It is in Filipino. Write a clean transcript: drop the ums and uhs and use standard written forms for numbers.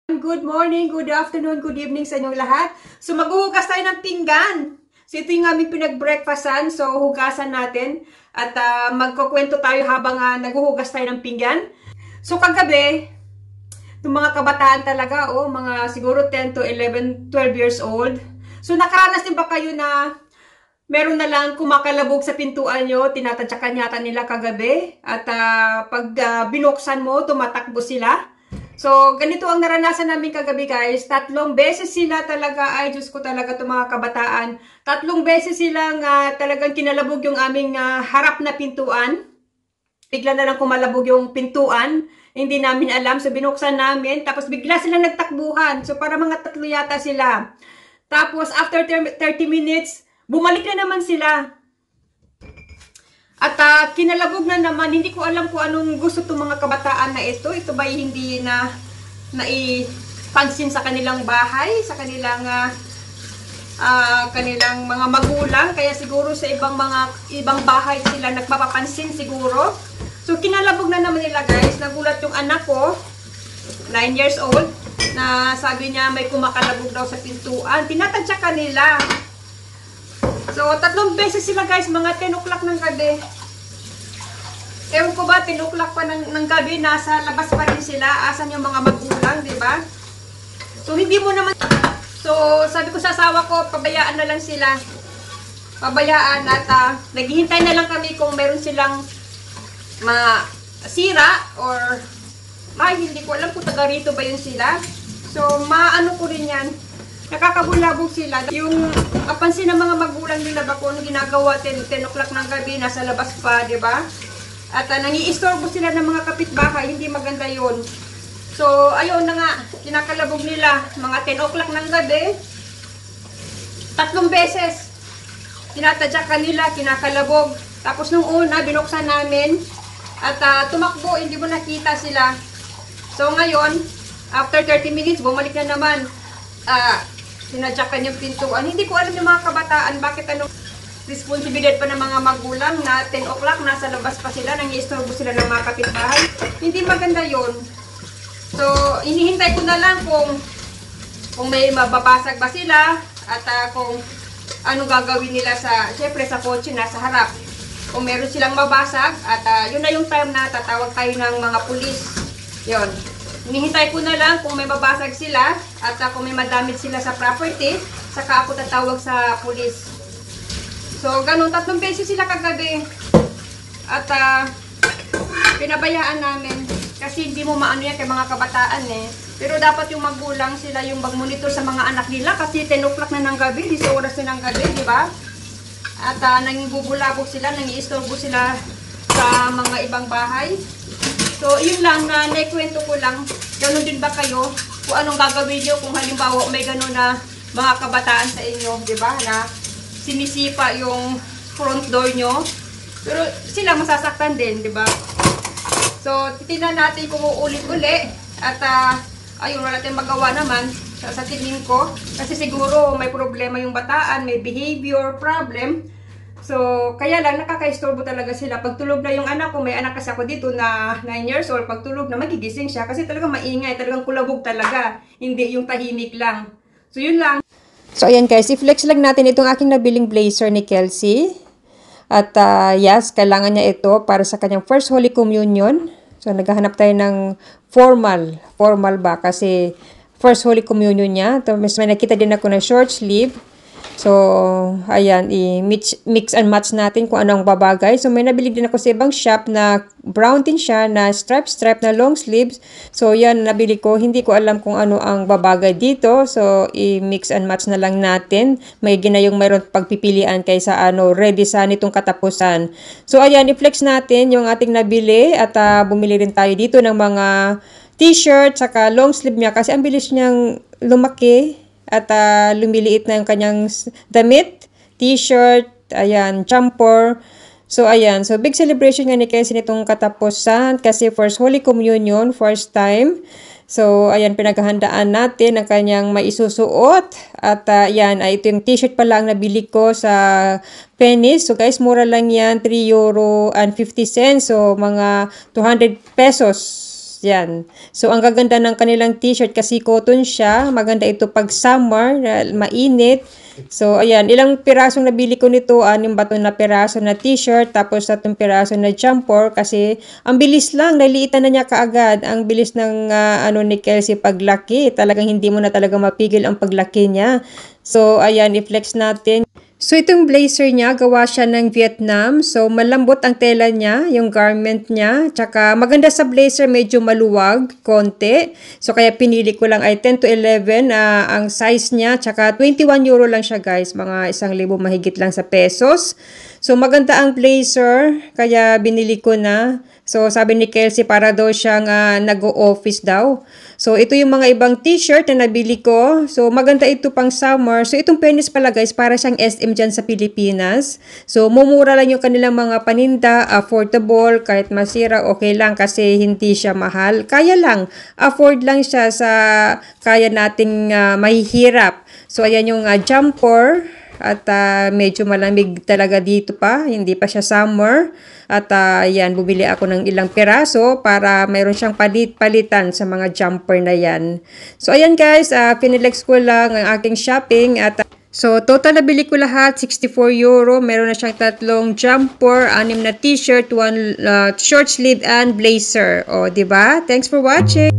Good morning, good afternoon, good evening sa inyong lahat. So maghuhugas tayo ng pinggan. So ito yung aming pinag-breakfastan. So hugasan natin at magkukwento tayo habang naghuhugas tayo ng pinggan. So kagabi, itong mga kabataan talaga, mga siguro 10 to 11, 12 years old. So nakaranas din ba kayo na meron na lang kumakalabog sa pintuan nyo, tinatadyakan yata nila kagabi? At pag binuksan mo, tumatakbo sila? So, ganito ang naranasan namin kagabi guys. 3 beses sila talaga, ay Diyos ko talaga itong mga kabataan. 3 beses silang talagang kinalabog yung aming harap na pintuan. Bigla na lang kumalabog yung pintuan. Hindi namin alam. So, binuksan namin. Tapos, bigla silang nagtakbuhan. So, para mga 3 yata sila. Tapos, after 30 minutes, bumalik na naman sila. At kinalabog na naman, hindi ko alam kung anong gusto itong mga kabataan na ito. Ito ba hindi na naipansin sa kanilang bahay, sa kanilang mga magulang. Kaya siguro sa ibang bahay sila nagpapapansin siguro. So kinalabog na naman nila guys. Nagulat yung anak ko, 9 years old, na sabi niya may kumakalabog daw sa pintuan. Tinatadya kanila. So, 3 beses sila guys, mga 10 o'clock ng gabi. Ewan ko ba, 10 o'clock pa ng gabi, nasa labas pa rin sila. Asan yung mga magulang, di ba? So, hindi mo naman... So, sabi ko sa asawa ko, pabayaan na lang sila. Pabayaan at naghihintay na lang kami kung meron silang masira or... Ay, hindi ko alam kung taga rito ba yun sila. So, maano ko rin yan. Nakakabulabog sila. Yung kapansin ng mga magulang nila ba kung ginagawa 10 o'clock ng gabi, nasa labas pa, di ba? At nangiistorbo sila ng mga kapitbahay, hindi maganda yon. So, ayun na nga, kinakalabog nila, mga 10 o'clock ng gabi, 3 beses. Tinatadyakan nila, kinakalabog. Tapos nung una, binuksan namin, at tumakbo, hindi mo nakita sila. So, ngayon, after 30 minutes, bumalik na naman. Sinadyakan yung pintuan. Hindi ko alam yung mga kabataan bakit anong responsibilidad pa ng mga magulang na 10 o'clock nasa labas pa sila, nangiistorbo sila ng mga kapitbahay. Hindi maganda yon. So, inihintay ko na lang kung may mababasag ba sila at kung ano gagawin nila syempre sa kotse nasa harap. Kung meron silang mabasag at yun na yung time na tatawag tayo ng mga pulis. Yon. Hinihintay ko na lang kung may mabasag sila at kung may madamit sila sa property, saka ako tatawag sa pulis. So, ganun, 3 beses sila kagabi. At pinabayaan namin kasi hindi mo maano yan kay mga kabataan eh. Pero dapat yung magulang sila yung mag-monitor sa mga anak nila kasi 10 o'clock na ng gabi, 10 oras na ng gabi, di ba? At nangbubulabog sila, nangiistorbo sila sa mga ibang bahay. So, yun lang na naikwento ko lang. Ganon din ba kayo? Kung anong gagawin nyo kung halimbawa may ganon na mga kabataan sa inyo, di ba? Na sinisipa yung front door nyo. Pero sila masasaktan din, di ba? So, titignan natin kung uulit-uli. At, ayun, wala tayong magawa naman sa tingin ko. Kasi siguro may problema yung bataan, may behavior problem. So, kaya lang nakaka-istorbo talaga sila. Pag tulog na yung anak ko, may anak kasi ako dito na 9 years old, pag tulog na magigising siya kasi talagang maingay, talagang kulabog talaga. Hindi yung tahimik lang. So, yun lang. So, ayan guys, i-flex lang natin itong aking nabiling blazer ni Kelsey. At yes, kailangan niya ito para sa kanyang first Holy Communion. So, naghahanap tayo ng formal ba? Kasi first Holy Communion niya. So, may nakita din ako na short sleeve. So, ayan, i-mix and match natin kung ano ang babagay. So, may nabili din ako sa ibang shop na brown din siya na stripe na long sleeves. So, yan, nabili ko. Hindi ko alam kung ano ang babagay dito. So, i-mix and match na lang natin. May ginayong mayroon pagpipilian kaysa ready sa nitong katapusan. So, ayan, i-flex natin yung ating nabili at bumili rin tayo dito ng mga t-shirt saka long sleeve niya kasi ang bilis niyang lumaki. At lumiliit na yung kanyang damit, t-shirt, ayan, jumper. So, ayan. So, big celebration nga ni Casey nitong katapusan kasi first Holy Communion, first time. So, ayan, pinaghahandaan natin ang kanyang maisusuot. At, ayan, ito yung t-shirt pa lang nabili ko sa Pennies. So, guys, mura lang yan, €3.50. So, mga 200 pesos. Yan. So, ang gaganda ng kanilang t-shirt kasi cotton siya. Maganda ito pag summer, mainit. So, ayan. Ilang pirasong nabili ko nito. 6 bato na piraso na t-shirt. Tapos 3 piraso na jumper. Kasi, ang bilis lang. Naliitan na niya kaagad. Ang bilis ng ni Kelsey paglaki. Talagang hindi mo na talaga mapigil ang paglaki niya. So, ayan. I-flex natin. So, itong blazer niya, gawa siya ng Vietnam. So, malambot ang tela niya, yung garment niya. Tsaka, maganda sa blazer, medyo maluwag, konti. So, kaya pinili ko lang ay 10 to 11 ang size niya. Tsaka, 21 euro lang siya, guys. Mga 1,000 mahigit lang sa pesos. So, maganda ang blazer, kaya binili ko na. So, sabi ni Kelsey, para daw siyang nag-o-office daw. So, ito yung mga ibang t-shirt na nabili ko. So, maganda ito pang summer. So, itong fairness pala guys, para siyang SM dyan sa Pilipinas. So, mumura lang yung kanilang mga paninda, affordable, kahit masira, okay lang kasi hindi siya mahal. Kaya lang, afford lang siya sa kaya nating mahihirap. So, ayan yung jumper. At medyo malamig talaga dito pa, hindi pa siya summer. At yan, bumili ako ng ilang piraso para mayroon siyang palitan sa mga jumper na yan. So ayan guys, pinilex ko lang ang aking shopping. At so total nabili ko lahat, 64 euro. Meron na siyang 3 jumper, 6 na t-shirt, 1 short sleeve and blazer. O, diba? Thanks for watching!